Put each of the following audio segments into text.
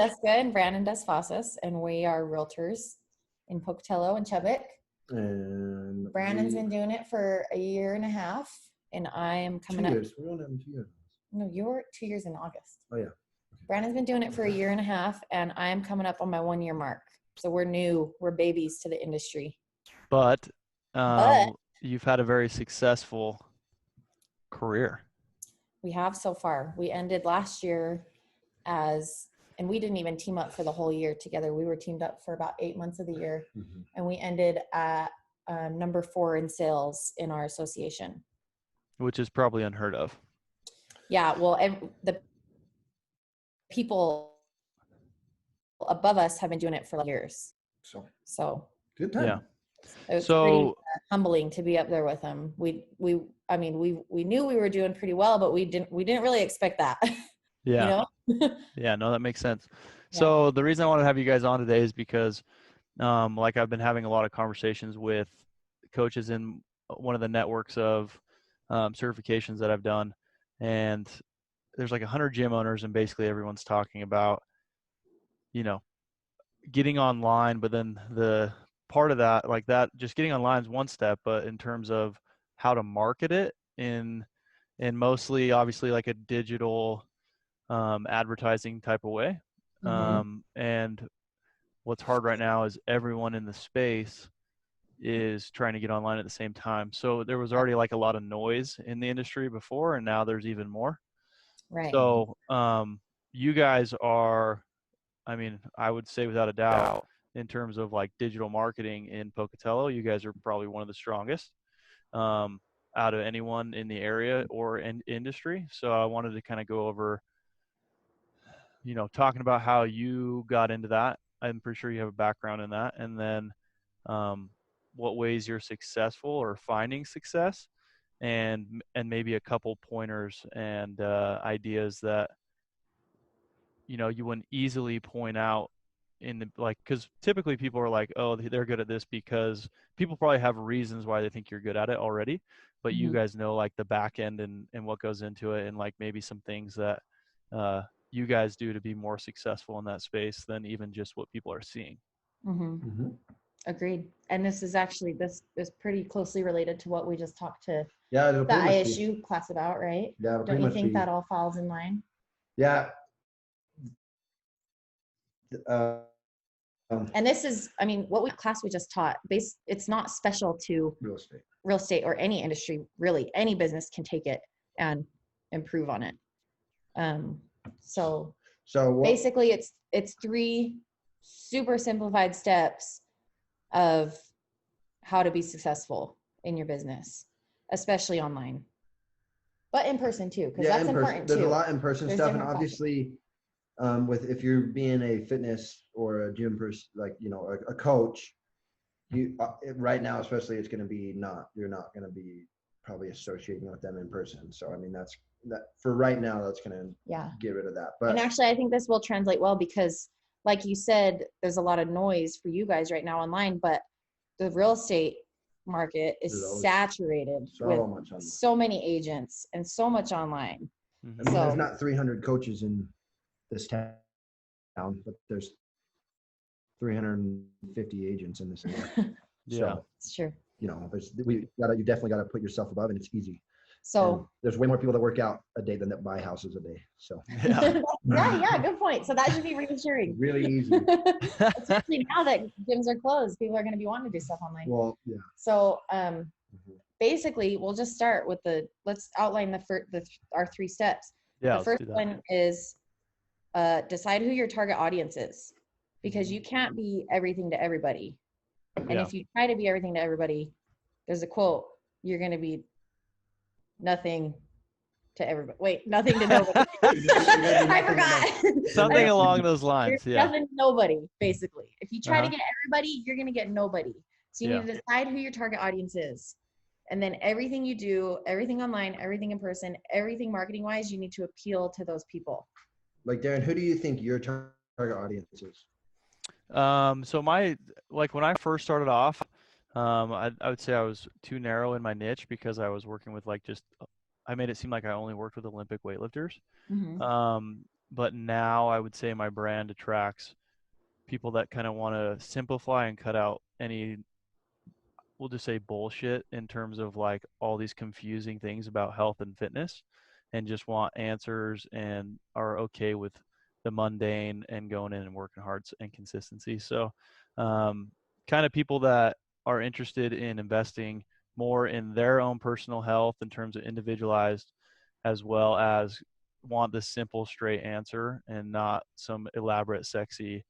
Jessica and Brandon Desfasas, and we are realtors in Pocatello and Chubbuck. And Brandon's been doing it for a year and a half, and I am coming 2 up. years. We only have 2 years. No, you're 2 years in August. Oh, yeah. Okay. Brandon's been doing it for a year and a half, and I am coming up on my 1 year mark. So we're new. We're babies to the industry. But you've had a very successful career. We have so far. We ended last year and we didn't even team up for the whole year together. We were teamed up for about 8 months of the year. Mm-hmm. And we ended at number 4 in sales in our association. Which is probably unheard of. Yeah, well, the people above us have been doing it for years. So good time. Yeah. It was pretty humbling to be up there with them. We knew we were doing pretty well, but we didn't really expect that. Yeah. You know? Yeah, no, that makes sense. Yeah. So the reason I want to have you guys on today is because like I've been having a lot of conversations with coaches in one of the networks of certifications that I've done, and there's like 100 gym owners, and basically everyone's talking about, getting online, but then the part of that, like that, just getting online is one step, but in terms of how to market it in mostly obviously like a digital advertising type of way. Mm-hmm. And what's hard right now is everyone in the space is trying to get online at the same time. So there was already like a lot of noise in the industry before, and now there's even more. Right. So you guys are, I would say without a doubt, in terms of like digital marketing in Pocatello, you guys are probably one of the strongest out of anyone in the area or in industry. So I wanted to kind of go over, talking about how you got into that. I'm pretty sure you have a background in that. And then what ways you're successful or finding success, and maybe a couple pointers and ideas that, you wouldn't easily point out because typically people are like, oh, they're good at this because people probably have reasons why they think you're good at it already, but Mm-hmm. you guys know like the back end and what goes into it, and like maybe some things that you guys do to be more successful in that space than even just what people are seeing. Mm-hmm. Mm-hmm. Agreed. And this is actually, this is pretty closely related to what we just talked to the ISU class about, right? Yeah. Don't you think that all falls in line? Yeah. And this is, what class we just taught, it's not special to real estate or any industry, really. Any business can take it and improve on it. So basically it's 3 super simplified steps of how to be successful in your business, especially online, but in person too, because that's important too. There's a lot in person stuff, and obviously if you're being a fitness or a gym person, like a coach, you right now especially, it's going to be you're not going to be probably associating with them in person. So that's that for right now. That's going to get rid of that. But and actually, I think this will translate well because, like you said, there's a lot of noise for you guys right now online, but the real estate market is saturated with so many agents and so much online. Mm-hmm. There's not 300 coaches in this town, but there's 350 agents in this area. Yeah, so, it's true. you definitely got to put yourself above, and it's easy. So and there's way more people that work out a day than that buy houses a day. So yeah, good point. So that should be reassuring. Really easy. Especially now that gyms are closed, people are going to be wanting to do stuff online. Well, yeah. So basically, we'll just start with let's outline our 3 steps. Yeah, the first one is decide who your target audience is, because you can't be everything to everybody. And if you try to be everything to everybody, there's a quote, you're going to be nothing to everybody. Wait, nothing to nobody. I forgot. Something along those lines. You're nothing to nobody, basically. If you try to get everybody, you're going to get nobody. So you need to decide who your target audience is. And then everything you do, everything online, everything in person, everything marketing wise, you need to appeal to those people. Like, Darren, who do you think your target audience is? So when I first started off, I would say I was too narrow in my niche because I was working with I made it seem like I only worked with Olympic weightlifters. Mm-hmm. but now I would say my brand attracts people that kind of want to simplify and cut out any, we'll just say, bullshit in terms of like all these confusing things about health and fitness, and just want answers and are okay with the mundane and going in and working hard and consistency. So kind of people that are interested in investing more in their own personal health in terms of individualized, as well as want the simple straight answer and not some elaborate sexy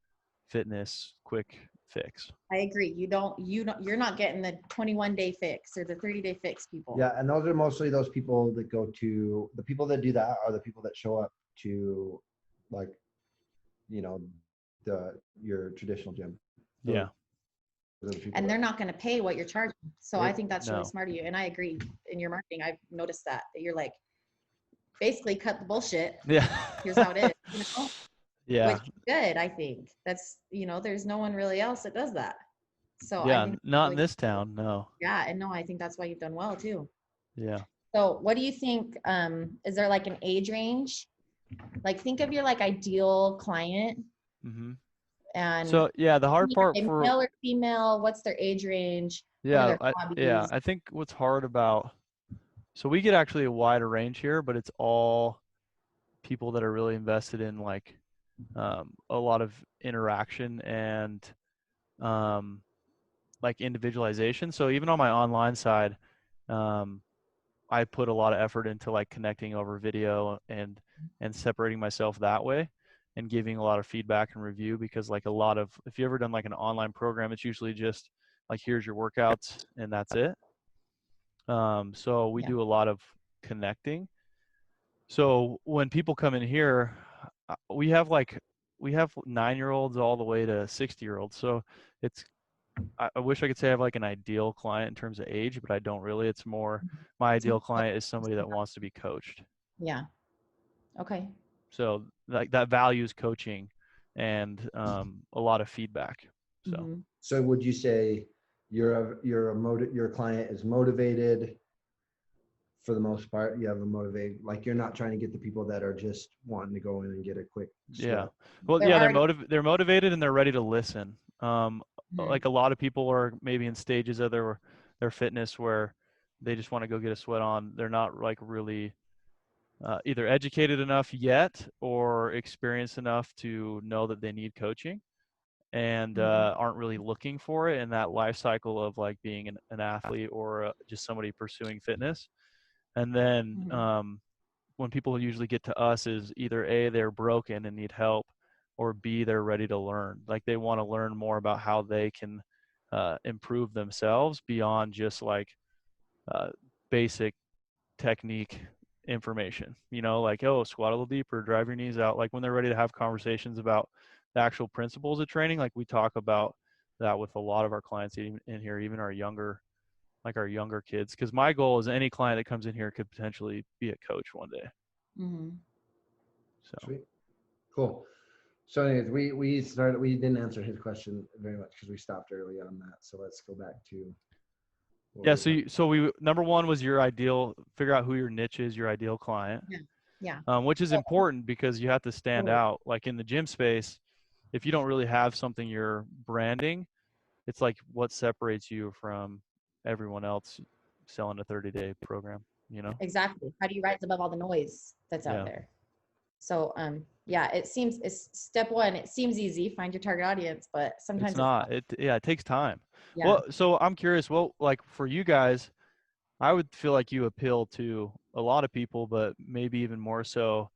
fitness quick fix. I agree. You're not getting the 21-day fix or the 30-day fix, people. Yeah, and those are mostly those people that go to, the people that do that are the people that show up to, like, you know, your traditional gym. Yeah. Those are the people And they're that- not going to pay what you're charging. So I think that's really No. smart of you. And I agree. In your marketing, I've noticed that you're like, basically cut the bullshit. Yeah. Here's how it is. You know? Yeah. Which is good, I think. That's, there's no one really else that does that. So I Yeah. think Not in really- this town. No. Yeah, and no, I think that's why you've done well too. Yeah. So what do you think? Is there like an age range? Like think of your like ideal client hmm and So yeah, the hard part a for, male or female, what's their age range? What are yeah, their hobbies? I think what's hard about, so we get actually a wider range here, but it's all people that are really invested in like a lot of interaction and like individualization. So even on my online side, um, I put a lot of effort into like connecting over video and separating myself that way and giving a lot of feedback and review, because like a lot of, if you ever done like an online program, it's usually just like, here's your workouts and that's it. So we Yeah. do a lot of connecting. So when people come in here, we have 9-year-olds all the way to 60-year-olds. So it's, I wish I could say I have like an ideal client in terms of age, but I don't really. It's more, my ideal client is somebody that wants to be coached. Yeah. Okay. So like that values coaching and a lot of feedback. So Mhm. So would you say your client is motivated for the most part? You have a motivate, like you're not trying to get the people that are just wanting to go in and get a quick yeah, sweat. well, They're yeah, already- they're motivated and they're ready to listen. Mhm. Like a lot of people are maybe in stages of their fitness where they just want to go get a sweat on. They're not like really either educated enough yet or experienced enough to know that they need coaching, and aren't really looking for it in that life cycle of like being an athlete or just somebody pursuing fitness. And then Mhm. when people usually get to us is either A, they're broken and need help, or B, they're ready to learn. Like they want to learn more about how they can improve themselves beyond just like basic technique information, like, oh, squat a little deeper, drive your knees out. Like when they're ready to have conversations about the actual principles of training, like we talk about that with a lot of our clients in here, even our younger kids. Because my goal is any client that comes in here could potentially be a coach one day. Mhm. So Sweet. Cool. So anyways, we didn't answer his question very much because we stopped early on that. So let's go back to what yeah, we so we, number one was your ideal, figure out who your niche is, your ideal client. Yeah. Which is important because you have to stand Totally. out. Like in the gym space, if you don't really have something you're branding, it's like what separates you from everyone else selling a 30-day program, Exactly. How do you rise above all the noise that's Yeah. out there? So, yeah, it's step one. It seems easy, find your target audience, but sometimes It's not. It takes time. Yeah. Well, so I'm curious, well, like for you guys, I would feel like you appeal to a lot of people, but maybe even more so,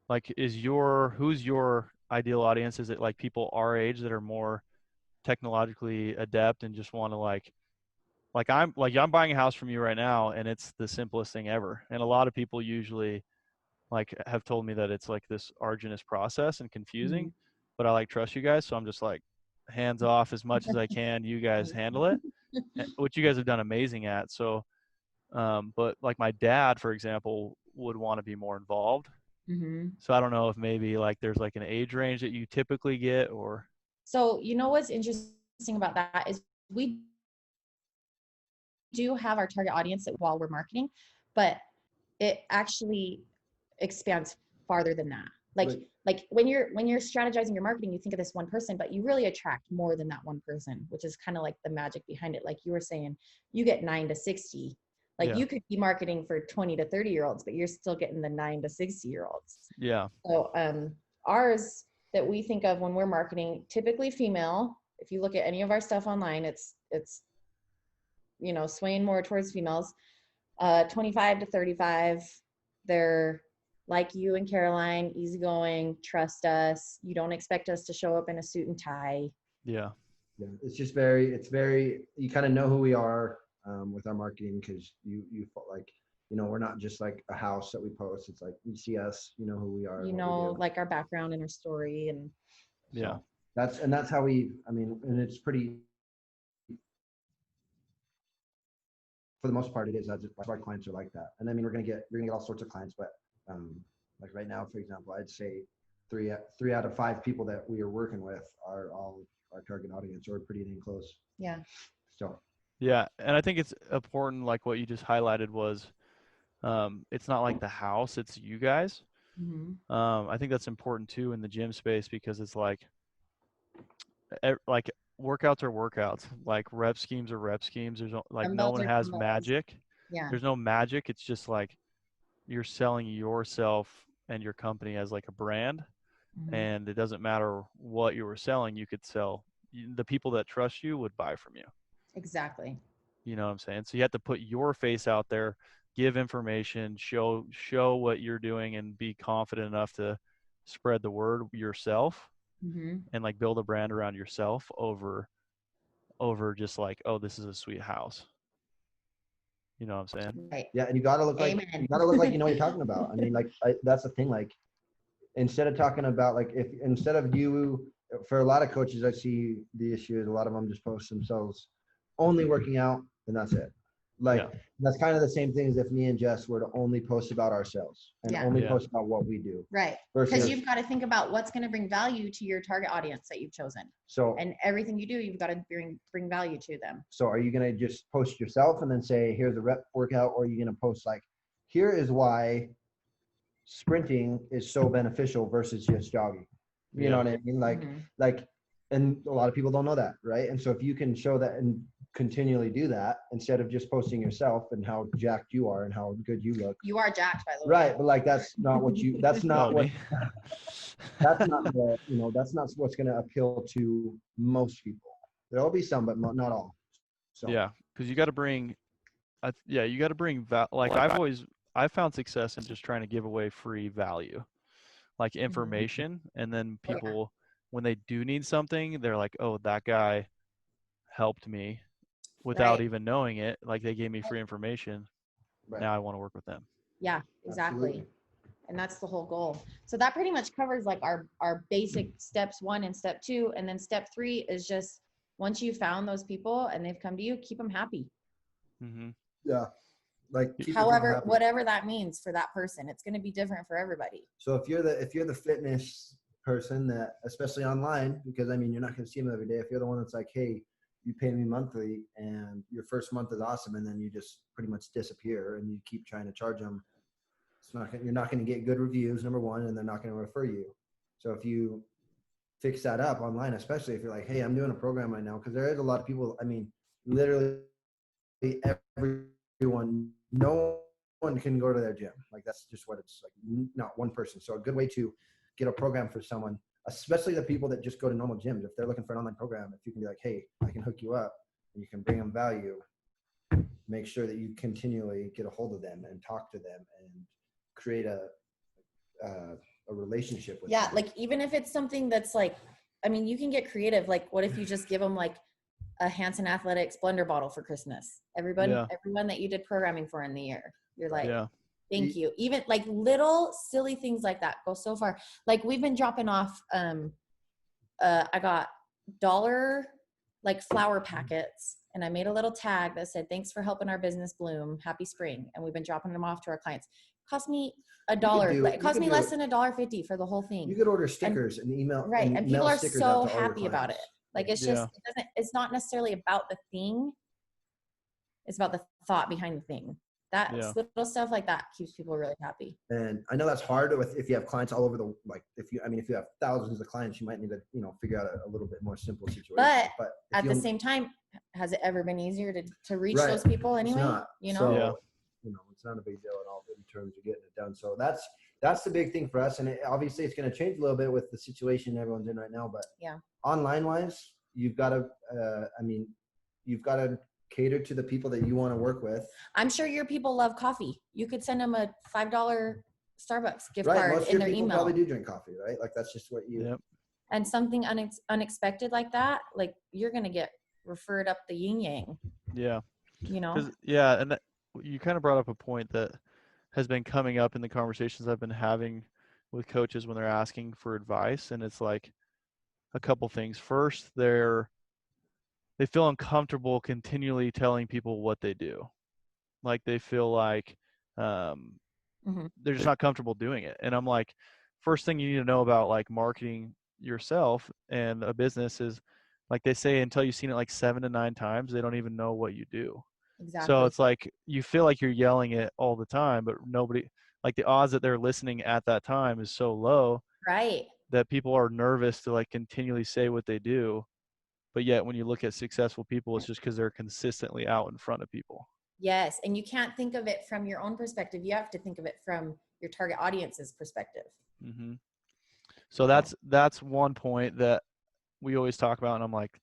like who's your ideal audience? Is it like people our age that are more technologically adept and just want to I'm buying a house from you right now and it's the simplest thing ever. And a lot of people usually like have told me that it's like this arduous process and confusing, Mhm. but I like trust you guys. So I'm just like hands off as much as I can. You guys handle it, which you guys have done amazing at. So, but like my dad, for example, would want to be more involved. Mhm. So I don't know if maybe like there's like an age range that you typically get or. So, what's interesting about that is we do have our target audience while we're marketing, but it actually expands farther than that. Like when you're strategizing your marketing, you think of this one person, but you really attract more than that one person, which is kind of like the magic behind it. Like you were saying, you get 9 to 60. Like you could be marketing for 20 to 30-year-olds, but you're still getting the 9 to 60-year-olds. Yeah. So ours that we think of when we're marketing, typically female. If you look at any of our stuff online, it's swaying more towards females. 25 to 35. They're like you and Caroline, easygoing, trust us. You don't expect us to show up in a suit and tie. Yeah. It's just very, you kind of know who we are with our marketing, because you like, we're not just like a house that we post. It's like you see us, you know who we are. Like our background and our story. And yeah, so that's how and it's pretty, for the most part, it is. That's why our clients are like that. And we're gonna get all sorts of clients, but like right now, for example, I'd say three out of 5 people that we are working with are all our target audience, or pretty dang close. Yeah. So. Yeah, and I think it's important, like what you just highlighted was, it's not like the house, it's you guys. Mm-hmm. I think that's important too in the gym space, because it's like workouts are workouts, like rep schemes are rep schemes. There's no one has magic. Yeah. There's no magic. It's just like you're selling yourself and your company as like a brand. Mm-hmm. And it doesn't matter what you were selling, you could sell. The people that trust you would buy from you. Exactly. You know what I'm saying? So you have to put your face out there, give information, show what you're doing, and be confident enough to spread the word yourself. Mm-hmm. And like build a brand around yourself over just like, oh, this is a sweet house. You know what I'm saying? Right. Yeah, and you gotta look like you know what you're talking about. That's the thing. Like, instead of talking about instead of you, for a lot of coaches, I see the issue is a lot of them just post themselves only working out, and that's it. That's kind of the same thing as if me and Jess were to only post about ourselves and only post about what we do. Right. Because you've got to think about what's going to bring value to your target audience that you've chosen. So, and everything you do, you've got to bring value to them. So are you going to just post yourself and then say, here's a rep workout? Or are you going to post like, here is why sprinting is so beneficial versus just jogging? You know what I mean? And a lot of people don't know that, right? And so if you can show that and continually do that, instead of just posting yourself and how jacked you are and how good you look. You are jacked, by the way. Right, but that's not what that's not what that's not that's not what's going to appeal to most people. There'll be some, but not all. So yeah, because you got to bring I've found success in just trying to give away free value, like information, and then people, when they do need something, they're like, oh, that guy helped me without even knowing it. Like, they gave me free information. Right. Now I want to work with them. Yeah, exactly. Absolutely. And that's the whole goal. So that pretty much covers like our basic steps 1 and step 2. And then step 3 is just, once you've found those people and they've come to you, keep them happy. Mm-hmm. Yeah. Like, however, whatever that means for that person, it's going to be different for everybody. So if you're the fitness person that, especially online, because you're not going to see them every day. If you're the one that's like, hey, you pay me monthly and your first month is awesome, and then you just pretty much disappear and you keep trying to charge them, you're not going to get good reviews, number one, and they're not going to refer you. So if you fix that up online, especially if you're like, hey, I'm doing a program right now, because there is a lot of people, literally everyone, no one can go to their gym. Like, that's just what it's like, not one person. So a good way to get a program for someone, especially the people that just go to normal gyms, if they're looking for an online program, if you can be like, hey, I can hook you up and you can bring them value, make sure that you continually get a hold of them and talk to them and create a relationship with them. Like, even if it's something that's like, you can get creative. Like, what if you just give them like a Hanson Athletics blender bottle for Christmas? Everyone that you did programming for in the year, you're like, thank you. Even like little silly things like that go so far. Like, we've been dropping off, I got $1 like flower packets, and I made a little tag that said, thanks for helping our business bloom. Happy spring. And we've been dropping them off to our clients. Cost me $1. It cost me less than $1.50 for the whole thing. You could order stickers and email. Right. And people are so happy about it. Like, it's just, it's not necessarily about the thing. It's about the thought behind the thing. That's Yeah. little stuff like that keeps people really happy. And I know that's hard with if you have clients all over the like. If you have thousands of clients, you might need to figure out a little bit more simple situation. But if at you the same time, has it ever been easier to reach Right. those people It's anyway? not. You know? So, Yeah. it's not a big deal at all in terms of getting it done. So that's the big thing for us. And obviously it's going to change a little bit with the situation everyone's in right now, but Yeah. online wise, you've got to, you've got to cater to the people that you want to work with. I'm sure your people love coffee. You could send them a $5 Starbucks gift Right. card Most of in your their people email. probably do drink coffee, right? Like that's just what you, Yep. And something unexpected like that, like you're going to get referred up the yin yang, Yeah. you know? 'Cause, yeah, and you kind of brought up a point that has been coming up in the conversations I've been having with coaches when they're asking for advice, and it's like a couple things. First, they feel uncomfortable continually telling people what they do. Like they feel like they're just not comfortable doing it. And I'm like, first thing you need to know about like marketing yourself and a business is, like they say, until you've seen it like 7 to 9 times, they don't even know what you do. Exactly. So it's like you feel like you're yelling it all the time, but nobody, like the odds that they're listening at that time is so low, right, that people are nervous to like continually say what they do. But yet when you look at successful people, it's just because they're consistently out in front of people. yes. And you can't think of it from your own perspective. You have to think of it from your target audience's perspective. Mm-hmm. So that's one point that we always talk about. And I'm like,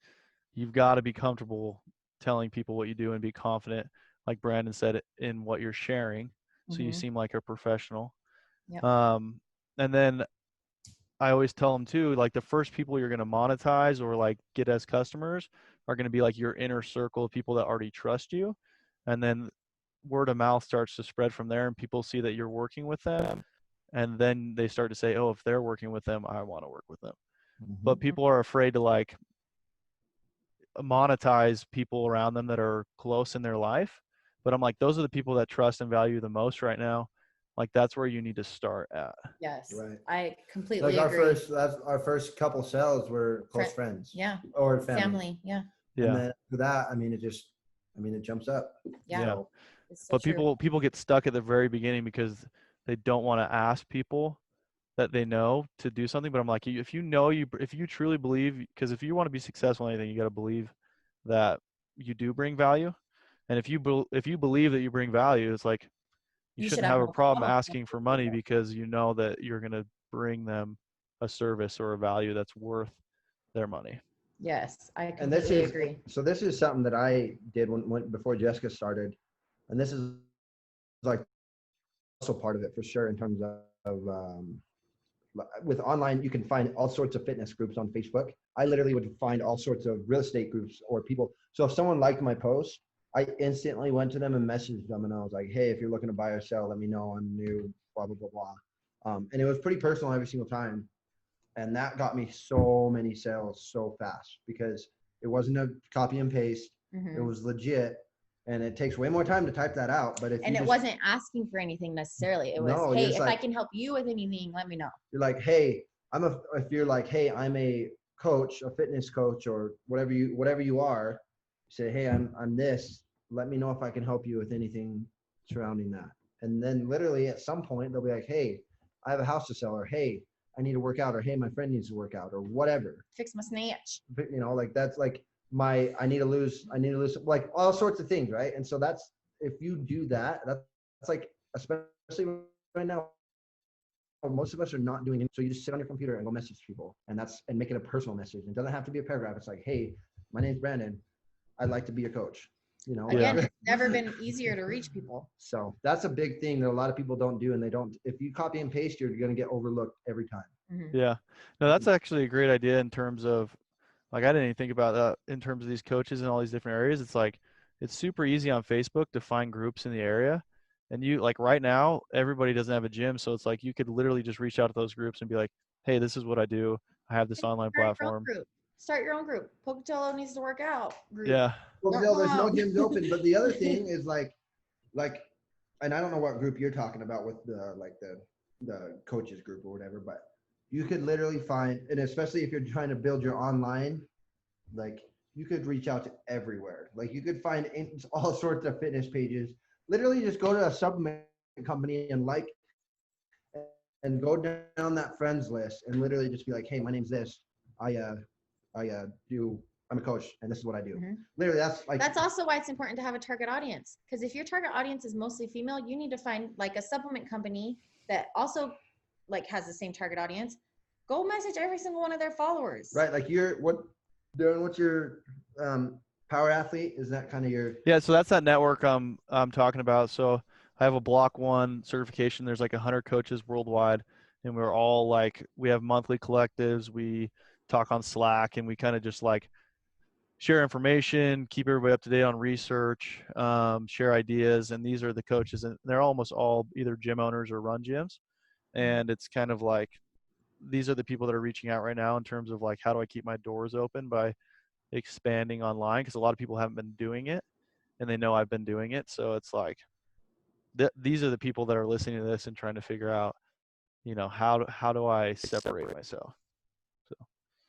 you've got to be comfortable telling people what you do and be confident, like Brandon said, in what you're sharing. So you seem like a professional. Yep. And then I always tell them too, like the first people you're going to monetize or like get as customers are going to be like your inner circle of people that already trust you. And then word of mouth starts to spread from there, and people see that you're working with them. And then they start to say, oh, if they're working with them, I want to work with them. But people are afraid to like monetize people around them that are close in their life. But I'm like, those are the people that trust and value the most right now. Like that's where you need to start at. Yes. Right. I completely like agree. our first couple sales were close friends. Yeah. Or family. Yeah. And then for that, it jumps up. Yeah. So, It's so but true. people get stuck at the very beginning because they don't want to ask people that they know to do something. But I'm like, if you truly believe, because if you want to be successful in anything, you got to believe that you do bring value. And if you believe that you bring value, it's like you shouldn't have a problem asking for money, because you know that you're going to bring them a service or a value that's worth their money. Yes, I completely agree. So this is something that I did when before Jessica started, and this is like also part of it for sure in terms of with online, you can find all sorts of fitness groups on Facebook. I literally would find all sorts of real estate groups or people. So if someone liked my post, I instantly went to them and messaged them, and I was like, hey, if you're looking to buy or sell, let me know. I'm new, blah, blah, blah, blah. And it was pretty personal every single time. And that got me so many sales so fast because it wasn't a copy and paste. It was legit. And it takes way more time to type that out. But it wasn't asking for anything necessarily. It was, hey, if I can help you with anything, let me know. You're like, hey, if you're like, hey, I'm a coach, a fitness coach, or whatever you are, say, hey, I'm this. Let me know if I can help you with anything surrounding that. And then literally at some point they'll be like, hey, I have a house to sell, or hey, I need to work out, or hey, my friend needs to work out, or whatever. Fix my snatch. Like that's like I need to lose, like all sorts of things, right? And so that's, if you do that, that's like, especially right now, most of us are not doing it. So you just sit on your computer and go message people, and make it a personal message. It doesn't have to be a paragraph. It's like, hey, my name's Brandon. I'd like to be your coach. Again, it's never been easier to reach people. So that's a big thing that a lot of people don't do, and if you copy and paste, you're going to get overlooked every time. Yeah, no, that's actually a great idea in terms of, like, I didn't even think about that in terms of these coaches in all these different areas. It's like, it's super easy on Facebook to find groups in the area. And you, like, right now, everybody doesn't have a gym. So it's like, you could literally just reach out to those groups and be like, hey, this is what I do. I have this online platform. Start your own group. Pocatello needs to work out group. Yeah. Pocatello, there's no gyms open. But the other thing is like, and I don't know what group you're talking about with the coaches group or whatever, but you could literally find, and especially if you're trying to build your online, like you could reach out to everywhere. Like you could find all sorts of fitness pages literally just go to a supplement company and and go down that friends list and literally just be like, hey, my name's this. I'm a coach and this is what I do. Mhm. Literally, that's like, That's also why it's important to have a target audience. Because if your target audience is mostly female, you need to find like a supplement company that also like has the same target audience. Go message every single one of their followers. right. Like what's your power athlete? Is that kind of your? Yeah, so that's that network I'm talking about. So I have a Block 1 certification. There's like 100 coaches worldwide, and we're all like, we have monthly collectives. We talk on Slack, and we kind of just like share information, keep everybody up to date on research, share ideas. And these are the coaches, and they're almost all either gym owners or run gyms. And it's kind of like, these are the people that are reaching out right now in terms of like, how do I keep my doors open by expanding online? Because a lot of people haven't been doing it, and they know I've been doing it. So it's like, these are the people that are listening to this and trying to figure out, how do I separate myself? So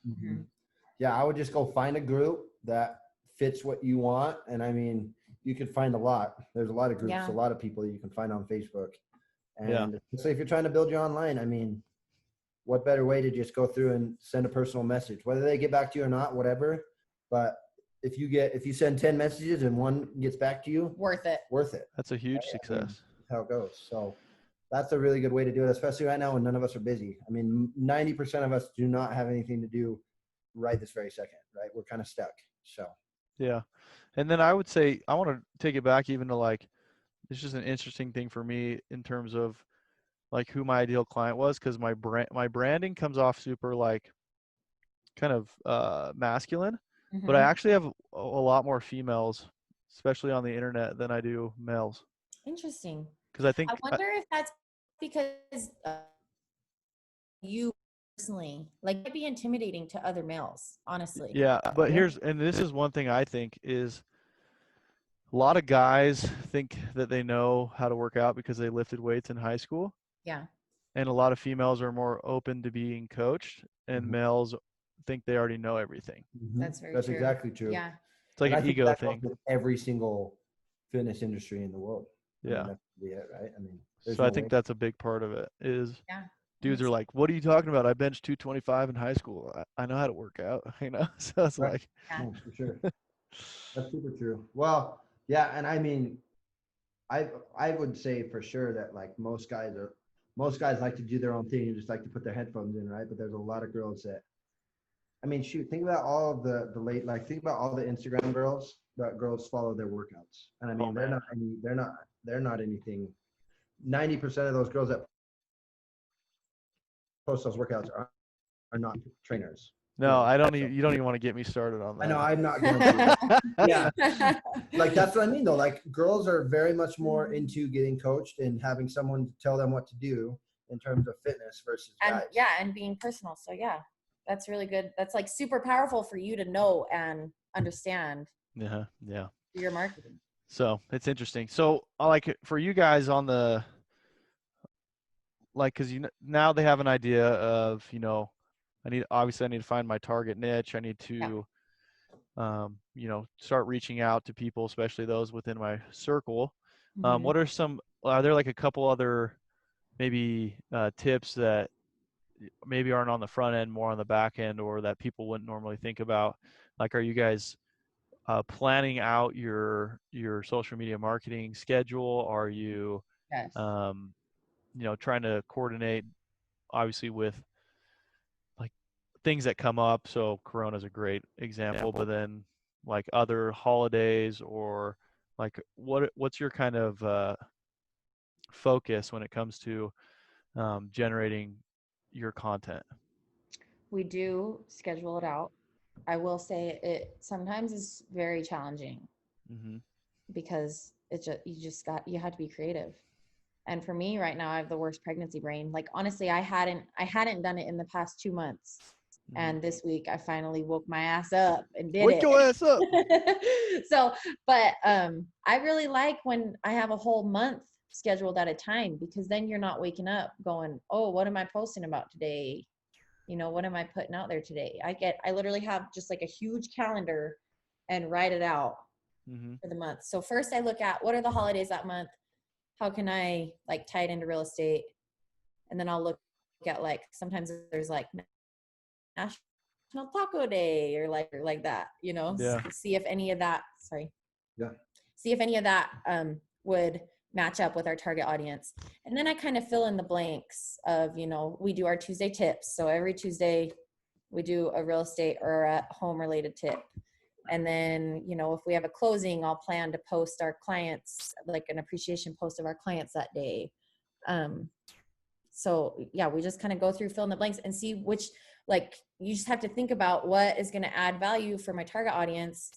Mhm. Yeah, I would just go find a group that fits what you want. And I mean, you could find a lot. There's a lot of groups, Yeah. a lot of people that you can find on Facebook. Yeah. And so if you're trying to build your online, I mean, what better way to just go through and send a personal message, whether they get back to you or not, whatever. But if you send 10 messages and one gets back to you, Worth it. that's a huge I mean, success. that's how it goes. So that's a really good way to do it, especially right now when none of us are busy. I mean, 90% of us do not have anything to do right this very second, right? We're kind of stuck. So Yeah. And then I would say, I want to take it back even to like, it's just an interesting thing for me in terms of like who my ideal client was. Cause my branding comes off super like kind of masculine, but I Mhm. actually have a lot more females, especially on the internet, than I do males. Interesting. Cause I think, I wonder if that's because you personally like might be intimidating to other males, honestly. yeah, but and this is one thing I think is, a lot of guys think that they know how to work out because they lifted weights in high school. Yeah. And a lot of females are more open to being coached, and Mhm. males think they already know everything. That's very That's true. exactly true. Yeah. It's like And I an think ego that thing. goes with every single fitness industry in the world. I mean, Yeah. that's really it, right? I mean, there's So I no think way. that's a big part of it is Yeah. dudes are like, what are you talking about? I benched 225 in high school. I know how to work out, So it's Right. like, Yeah. No, for sure. That's super true. Well, yeah, and I mean, I would say for sure that like most guys like to do their own thing and just like to put their headphones in, right? But there's a lot of girls that, I mean, shoot, think about all of the late, like think about all the Instagram girls that girls follow their workouts. And I mean, oh man. they're not anything. 90% of those girls that post those workouts are not trainers. No, I don't So even, you don't even want to get me started on I know that. I'm not going to. Yeah. Like that's what I mean though. Like girls are very much more into getting coached and having someone tell them what to do in terms of fitness versus And guys. yeah, and being personal. So yeah, that's really good. That's like super powerful for you to know and understand Yeah. Yeah. your marketing. So it's interesting. So like for you guys on the, like, cause now they have an idea of, obviously I need to find my target niche. I need to, start reaching out to people, especially those within my circle. Mhm. Are there like a couple other maybe tips that maybe aren't on the front end, more on the back end, or that people wouldn't normally think about? Like, are you guys planning out your social media marketing schedule? Are you, Yes. trying to coordinate, obviously, with like things that come up? So Corona is a great example, but then like other holidays, or like what's your kind of focus when it comes to generating your content? We do schedule it out. I will say it sometimes is very challenging Mm-hmm. because you have to be creative. And for me right now, I have the worst pregnancy brain. Like honestly, I hadn't done it in the past 2 months. Mm-hmm. And this week I finally woke my ass up and did Wake it. your ass up. So, but I really like when I have a whole month scheduled at a time, because then you're not waking up going, oh, what am I posting about today? What am I putting out there today? I literally have just like a huge calendar and write it out. Mm-hmm. for the month. So first I look at what are the holidays that month? How can I like tie it into real estate? And then I'll look at like, sometimes there's like National Taco Day or like that, you know, Yeah. see if any of that, Yeah. see if any of that would match up with our target audience. And then I kind of fill in the blanks of, you know, we do our Tuesday tips. So every Tuesday we do a real estate or a home related tip. And then, you know, if we have a closing, I'll plan to post our clients, like an appreciation post of our clients that day. So yeah, we just kind of go through, fill in the blanks and see which, like, you just have to think about what is going to add value for my target audience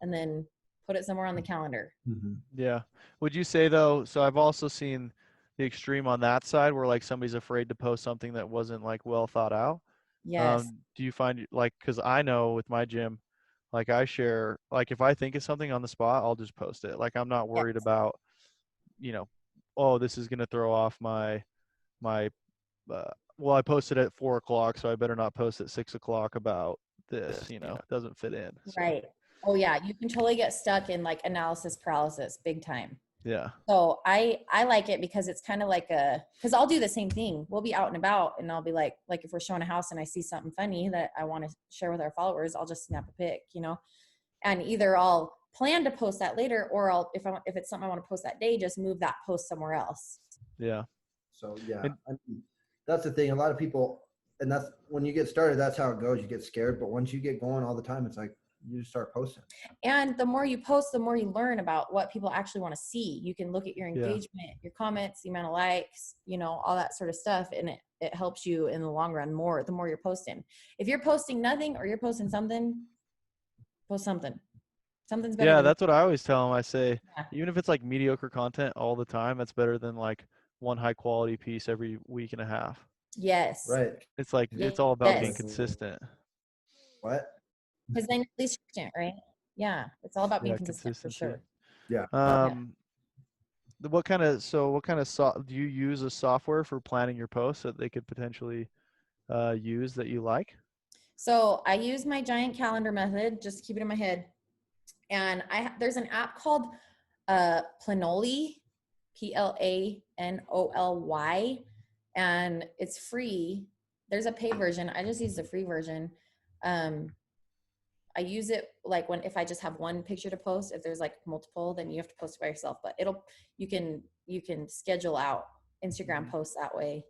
and then put it somewhere on the calendar. Mm-hmm. Yeah. Would you say though, so I've also seen the extreme on that side where like somebody's afraid to post something that wasn't like well thought out. Yes. Do you find like, cause I know with my gym, like I share, like if I think of something on the spot, I'll just post it. Like I'm not Yes. worried about, you know, oh, this is going to throw off my, well, I posted at 4 o'clock, so I better not post at 6 o'clock about this, you know, it doesn't fit in. So, Right. Oh yeah. You can totally get stuck in like analysis paralysis big time. yeah. So I like it because it's kind of like cause I'll do the same thing. We'll be out and about and I'll be like if we're showing a house and I see something funny that I want to share with our followers, I'll just snap a pic, you know, and either I'll plan to post that later or if it's something I want to post that day, just move that post somewhere else. Yeah. So yeah, And, I mean, that's the thing. A lot of people, and that's when you get started, that's how it goes. You get scared, but once you get going all the time, it's like you just start posting. And the more you post, the more you learn about what people actually want to see. You can look at your engagement, your comments, the amount of likes, you know, all that sort of stuff. And it helps you in the long run more, the more you're posting. If you're posting nothing or you're posting something, post something. Something's better yeah, than that's what I always tell them. I say, yeah. even if it's like mediocre content all the time, that's better than like one high quality piece every week and a half. Yes. Right. It's like, Yes. it's all about being consistent. What? Because then at least you're consistent, right? Yeah. It's all about being consistent for sure. Yeah. What kind of do you use a software for planning your posts that they could potentially use that you like? So I use my giant calendar method, just to keep it in my head. And there's an app called Planoly, Planoly, and it's free. There's a paid version. I just use the free version. I use it like if I just have one picture to post. If there's like multiple, then you have to post it by yourself. But you can schedule out Instagram posts that way.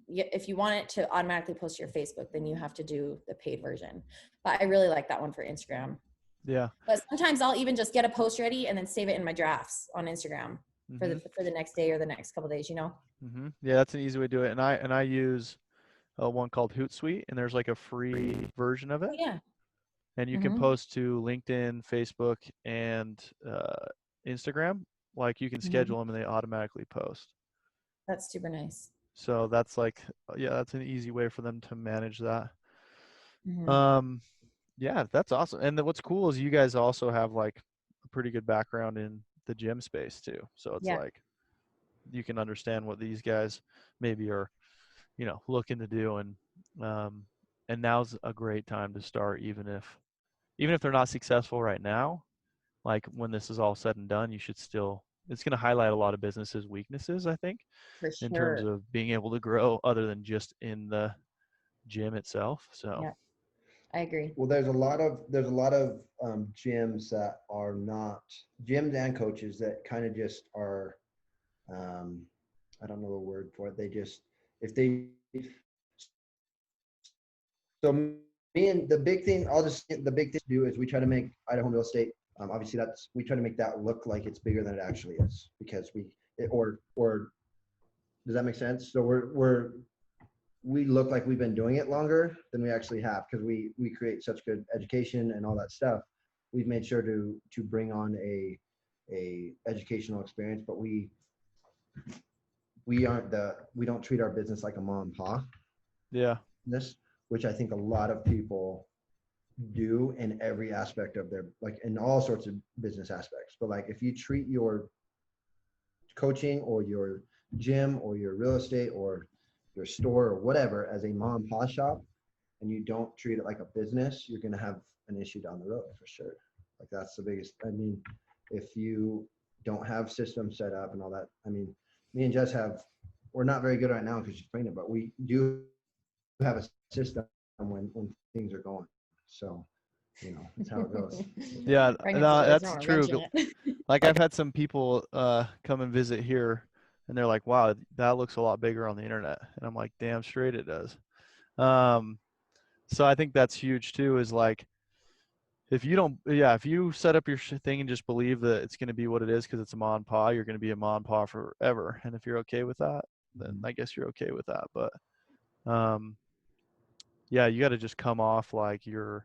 If you want it to automatically post to your Facebook, then you have to do the paid version. But I really like that one for Instagram. Yeah. But sometimes I'll even just get a post ready and then save it in my drafts on Instagram for the next day or the next couple of days, you know? Yeah, that's an easy way to do it. And I use one called Hootsuite, and there's like a free version of it. Oh, yeah. And you can post to LinkedIn, Facebook, and Instagram. Like you can schedule them and they automatically post. That's super nice. So that's like, yeah, that's an easy way for them to manage that. Yeah, that's awesome. And what's cool is you guys also have like a pretty good background in the gym space too. So it's like you can understand what these guys maybe are, you know, looking to do. And now's a great time to start, even if they're not successful right now. Like when this is all said and done, you should still, it's going to highlight a lot of businesses' weaknesses, I think, for sure, in terms of being able to grow other than just in the gym itself. So yeah, I agree. Well, there's a lot of gyms that are not gyms and coaches that kind of just are, I don't know the word for it. They just, so me and the big thing to do is we try to make Idaho Real Estate. Obviously we try to make that look like it's bigger than it actually is, because or does that make sense? So we look like we've been doing it longer than we actually have, because we create such good education and all that stuff. We've made sure to bring on a educational experience, but we don't treat our business like a mom and pop. Yeah. Which I think a lot of people do in every aspect of their, like in all sorts of business aspects. But like if you treat your coaching or your gym or your real estate or your store or whatever as a mom and pop shop, and you don't treat it like a business, you're going to have an issue down the road for sure. Like that's the biggest. I mean, if you don't have systems set up and all that, I mean, me and Jess we're not very good right now because she's pregnant, but we do have a system when things are going. So, that's how it goes. Yeah, Pregnancy no, is that's throwing a true. wrench in it. Like I've had some people come and visit here, and they're like, "Wow, that looks a lot bigger on the internet," and I'm like, "Damn straight it does." So I think that's huge too. Is like if you set up your thing and just believe that it's going to be what it is because it's a mom and pa, you're going to be a mom and pa forever. And if you're okay with that, then I guess you're okay with that. But yeah, you got to just come off like A you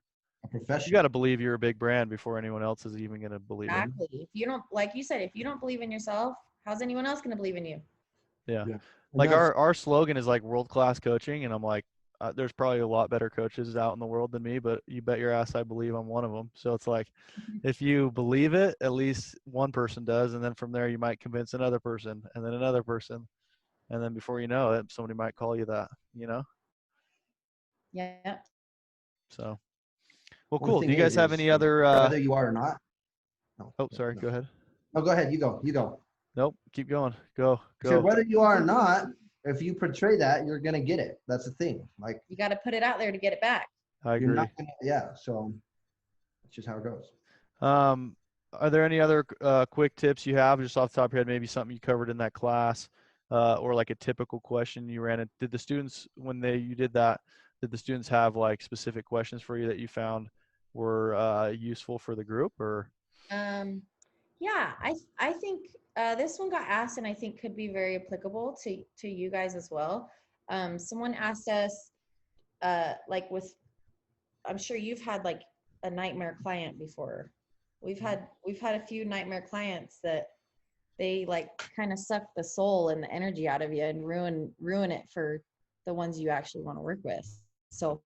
professional. got to believe you're a big brand before anyone else is even going to believe it. Exactly. If you don't, like you said, if you don't believe in yourself, how's anyone else going to believe in you? Yeah. Yeah. Like our slogan is like world-class coaching. And I'm like, there's probably a lot better coaches out in the world than me, but you bet your ass I believe I'm one of them. So it's like, if you believe it, at least one person does. And then from there, you might convince another person and then another person. And then before you know it, somebody might call you that, Yeah. So, well, the cool. Do thing you guys have is, any other, whether you are or not. No, oh, sorry, no. go ahead. No, go ahead. You go. Nope. Keep going. Go. So whether you are or not, if you portray that, you're gonna get it. That's the thing. Like You got to put it out there to get it back. I you're agree. not gonna. Yeah. So that's just how it goes. Are there any other quick tips you have just off the top of your head, maybe something you covered in that class, or like a typical question you ran? Did the students, when you did that, did the students have like specific questions for you that you found were useful for the group, or? Yeah, I think this one got asked, and I think could be very applicable to you guys as well. Someone asked us, like I'm sure you've had like a nightmare client before. We've had a few nightmare clients that they like kind of suck the soul and the energy out of you and ruin it for the ones you actually want to work with. So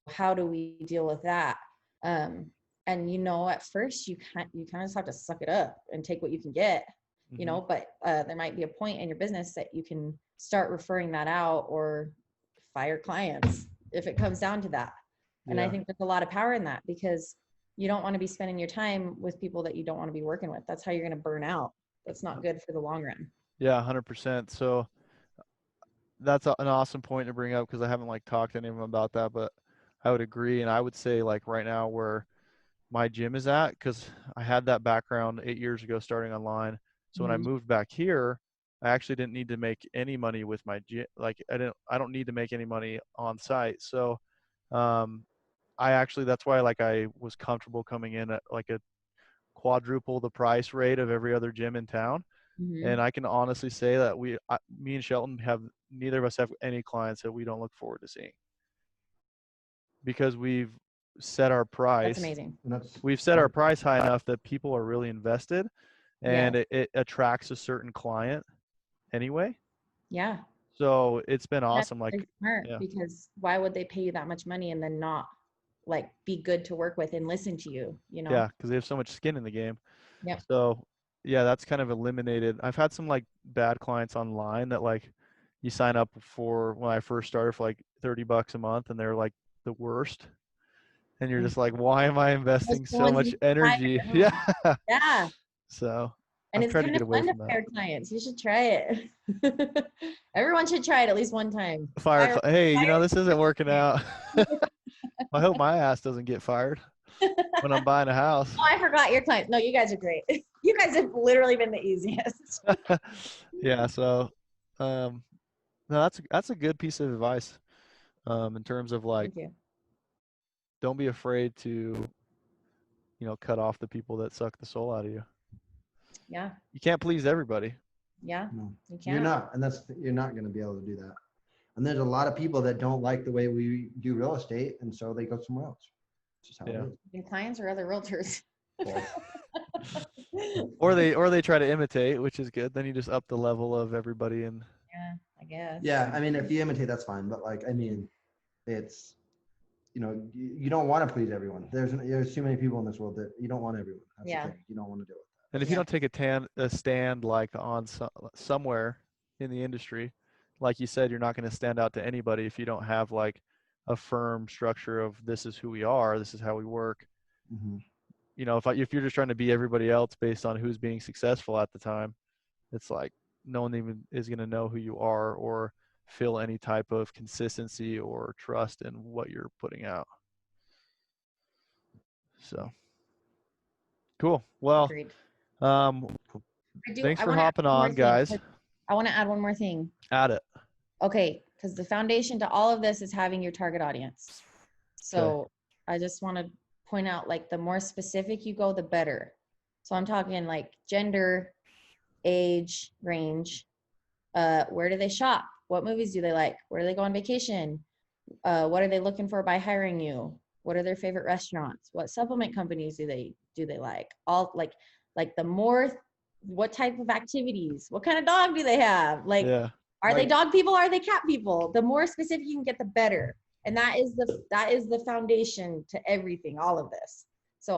how do we deal with that? And at first you kind of just have to suck it up and take what you can get, but there might be a point in your business that you can start referring that out or fire clients if it comes down to that. And I think there's a lot of power in that, because you don't want to be spending your time with people that you don't want to be working with. That's how you're going to burn out. That's not good for the long run. Yeah, 100%. So that's an awesome point to bring up, because I haven't like talked to anyone about that, but I would agree. And I would say like right now where my gym is at, because I had that background 8 years ago starting online. So when I moved back here, I actually didn't need to make any money with my gym. Like I don't need to make any money on site. So that's why like I was comfortable coming in at like a quadruple the price rate of every other gym in town. And I can honestly say that me and Shelton neither of us have any clients that we don't look forward to seeing, because we've set our price. That's amazing. We've set our price high enough that people are really invested, and it attracts a certain client anyway. Yeah. So it's been awesome. That's like, really smart, yeah. Because why would they pay you that much money and then not like be good to work with and listen to you? Yeah, because they have so much skin in the game. Yeah. So yeah, that's kind of eliminated. I've had some like bad clients online that like you sign up for when I first started for like $30 a month, and they're like the worst. And you're just like, why am I investing so much energy? Yeah. Yeah. So and I've it's tried to kind get of away fun to from that. fire clients. You should try it. Everyone should try it at least one time. Hey, this isn't working out. I hope my ass doesn't get fired when I'm buying a house. Oh, I forgot your clients. No, you guys are great. You guys have literally been the easiest. Yeah. So, no, that's a good piece of advice. In terms of like, don't be afraid to, cut off the people that suck the soul out of you. Yeah. You can't please everybody. Yeah. No, you can't. you're not, and you're not going to be able to do that. And there's a lot of people that don't like the way we do real estate, and so they go somewhere else. It's just how it is. And clients or other realtors. Or they try to imitate, which is good. Then you just up the level of everybody. And yeah, I guess. Yeah, I mean, if you imitate, that's fine. But like, I mean, it's you don't want to please everyone. There's too many people in this world that you don't want everyone. That's the thing. You don't want to deal with that. And if you don't take a stand like on somewhere in the industry, like you said, you're not going to stand out to anybody if you don't have like a firm structure of this is who we are, this is how we work. Mhm. You know, if you're just trying to be everybody else based on who's being successful at the time, it's like no one even is going to know who you are or feel any type of consistency or trust in what you're putting out. So cool. Well, Agreed. um, thanks I for want to add hopping one more on, thing. guys. I want to add one more thing. Add it. Okay, because the foundation to all of this is having your target audience. So I just want to point out, like, the more specific you go, the better. So I'm talking like gender, age, range, where do they shop? What movies do they like? Where do they go on vacation? What are they looking for by hiring you? What are their favorite restaurants? What supplement companies do they like? All like the more, what type of activities? What kind of dog do they have? Like, Yeah. are they Like- dog people? Are they cat people? The more specific you can get, the better. And that is the foundation to everything, all of this.